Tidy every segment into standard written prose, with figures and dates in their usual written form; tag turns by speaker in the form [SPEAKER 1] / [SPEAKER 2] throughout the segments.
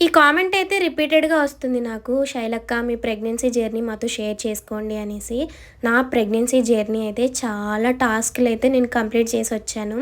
[SPEAKER 1] ఈ కామెంట్ అయితే రిపీటెడ్‌గా వస్తుంది నాకు. శైలక్క మీ ప్రెగ్నెన్సీ జర్నీ మాతో షేర్ చేసుకోండి అనేసి. నా ప్రెగ్నెన్సీ జర్నీ అయితే చాలా టాస్క్‌లైతే నేను కంప్లీట్ చేసొచ్చాను.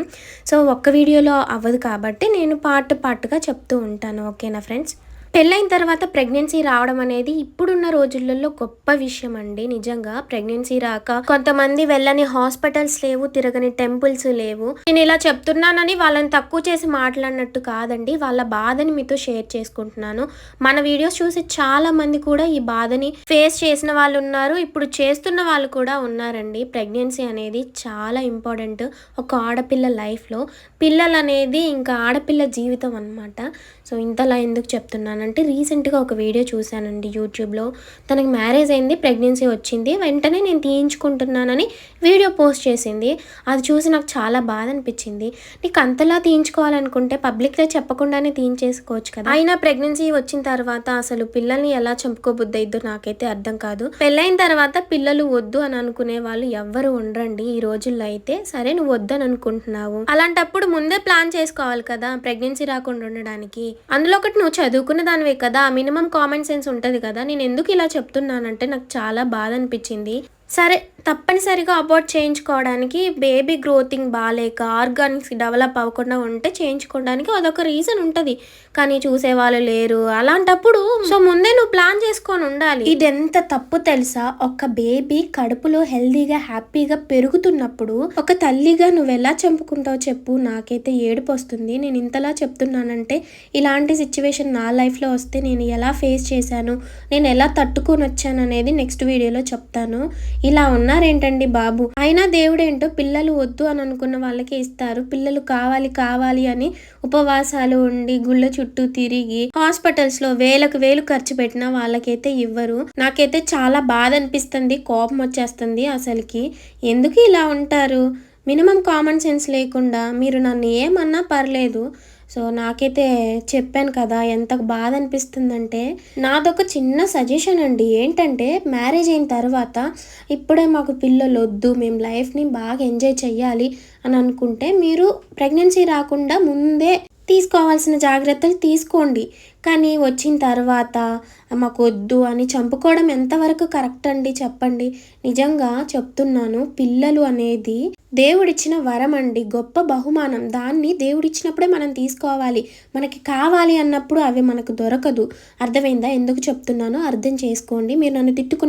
[SPEAKER 1] సో, ఒక్క వీడియోలో అవ్వదు కాబట్టి నేను పార్ట్‌గా చెప్తూ ఉంటాను. ఓకేనా ఫ్రెండ్స్? పెళ్ళైన తర్వాత ప్రెగ్నెన్సీ రావడం అనేది ఇప్పుడున్న రోజులలో గొప్ప విషయం అండి. నిజంగా ప్రెగ్నెన్సీ రాక కొంతమంది వెళ్ళని హాస్పిటల్స్ లేవు, తిరగని టెంపుల్స్ లేవు. నేను ఇలా చెప్తున్నానని వాళ్ళని తక్కువ చేసి మాట్లాడినట్టు కాదండి. వాళ్ళ బాధని మీతో షేర్ చేసుకుంటున్నాను. మన వీడియోస్ చూసి చాలా మంది కూడా ఈ బాధని ఫేస్ చేసిన వాళ్ళు ఉన్నారు. ఇప్పుడు చేస్తున్న వాళ్ళు కూడా ఉన్నారండి. ప్రెగ్నెన్సీ అనేది చాలా ఇంపార్టెంట్ ఒక ఆడపిల్ల లైఫ్లో. పిల్లలు అనేది ఇంకా ఆడపిల్ల జీవితం అనమాట. సో, ఇంతలా ఎందుకు చెప్తున్నానంటే రీసెంట్‌గా ఒక వీడియో చూశానండి యూట్యూబ్‌లో. తనకి మ్యారేజ్ అయింది, ప్రెగ్నెన్సీ వచ్చింది. వెంటనే నేను తీయించుకుంటున్నానని వీడియో పోస్ట్ చేసింది. అది చూసి నాకు చాలా బాధ అనిపించింది. నీకు అంతలా తీయించుకోవాలనుకుంటే పబ్లిక్‌లో చెప్పకుండానే తీయించేసుకోవచ్చు కదా! అయినా ప్రెగ్నెన్సీ వచ్చిన తర్వాత అసలు పిల్లల్ని ఎలా చంపుకోబుద్దయిద్దో నాకైతే అర్థం కాదు. పెళ్ళైన తర్వాత పిల్లలు వద్దు అని అనుకునే వాళ్ళు ఎవ్వరు ఉండరండి ఈ రోజుల్లో అయితే. సరే నువ్వు వద్దని అనుకుంటున్నావు. అలాంటప్పుడు ముందే ప్లాన్ చేసుకోవాలి కదా ప్రెగ్నెన్సీ రాకుండా ఉండడానికి. అందులో ఒకటి నువ్వు చదువుకున్న దానివే కదా, మినిమం కామన్ సెన్స్ ఉంటుంది కదా. నేను ఎందుకు ఇలా చెప్తున్నానంటే నాకు చాలా బాధ అనిపించింది. సరే తప్పనిసరిగా అబార్ట్ చేయించుకోవడానికి బేబీ గ్రోతింగ్ బాగాలేక ఆర్గానిక్స్ డెవలప్ అవ్వకుండా ఉంటే చేయించుకోవడానికి అదొక రీజన్ ఉంటుంది. కానీ చూసేవాళ్ళు లేరు. అలాంటప్పుడు సో ముందే నువ్వు ప్లాన్ చేసుకొని ఉండాలి. ఇది ఎంత తప్పు తెలుసా? ఒక బేబీ కడుపులో హెల్దీగా హ్యాపీగా పెరుగుతున్నప్పుడు ఒక తల్లిగా నువ్వు ఎలా చంపుకుంటావు చెప్పు? నాకైతే ఏడుపు వస్తుంది. నేను ఇంతలా చెప్తున్నానంటే ఇలాంటి సిచ్యువేషన్ నా లైఫ్లో వస్తే నేను ఎలా ఫేస్ చేశాను, నేను ఎలా తట్టుకొని వచ్చాను అనేది నెక్స్ట్ వీడియోలో చెప్తాను. ఇలా ఉన్నారేంటండి బాబు. అయినా దేవుడేంటో పిల్లలు వద్దు అని అనుకున్న వాళ్ళకే ఇస్తారు. పిల్లలు కావాలి అని ఉపవాసాలు ఉండి గుళ్ళ చుట్టూ తిరిగి హాస్పిటల్స్ లో వేలకు వేలు ఖర్చు పెట్టినా వాళ్ళకైతే ఇవ్వరు. నాకైతే చాలా బాధ అనిపిస్తుంది, కోపం వచ్చేస్తుంది. అసలుకి ఎందుకు ఇలా ఉంటారు? మినిమం కామన్ సెన్స్ లేకుండా మీరు నన్ను ఏమన్నా పర్లేదు. సో నాకైతే చెప్పాను కదా ఎంత బాధ అనిపిస్తుందంటే. నాదొక చిన్న సజెషన్ అండి. ఏంటంటే మ్యారేజ్ అయిన తర్వాత ఇప్పుడే మాకు పిల్లలు వద్దు, మేము లైఫ్ని బాగా ఎంజాయ్ చెయ్యాలి అని అనుకుంటే మీరు ప్రెగ్నెన్సీ రాకుండా ముందే తీసుకోవాల్సిన జాగ్రత్తలు తీసుకోండి. కానీ వచ్చిన తర్వాత మాకు వద్దు అని చంపుకోవడం ఎంతవరకు కరెక్ట్ అండి చెప్పండి? నిజంగా చెప్తున్నాను, పిల్లలు అనేది దేవుడిచ్చిన వరం అండి, గొప్ప బహుమానం. దాన్ని దేవుడిచ్చినప్పుడే మనం తీసుకోవాలి. మనకి కావాలి అన్నప్పుడు అవి మనకు దొరకదు. అర్థమైందా ఎందుకు చెప్తున్నానో? అర్థం చేసుకోండి. మీరు నన్ను తిట్టుకుని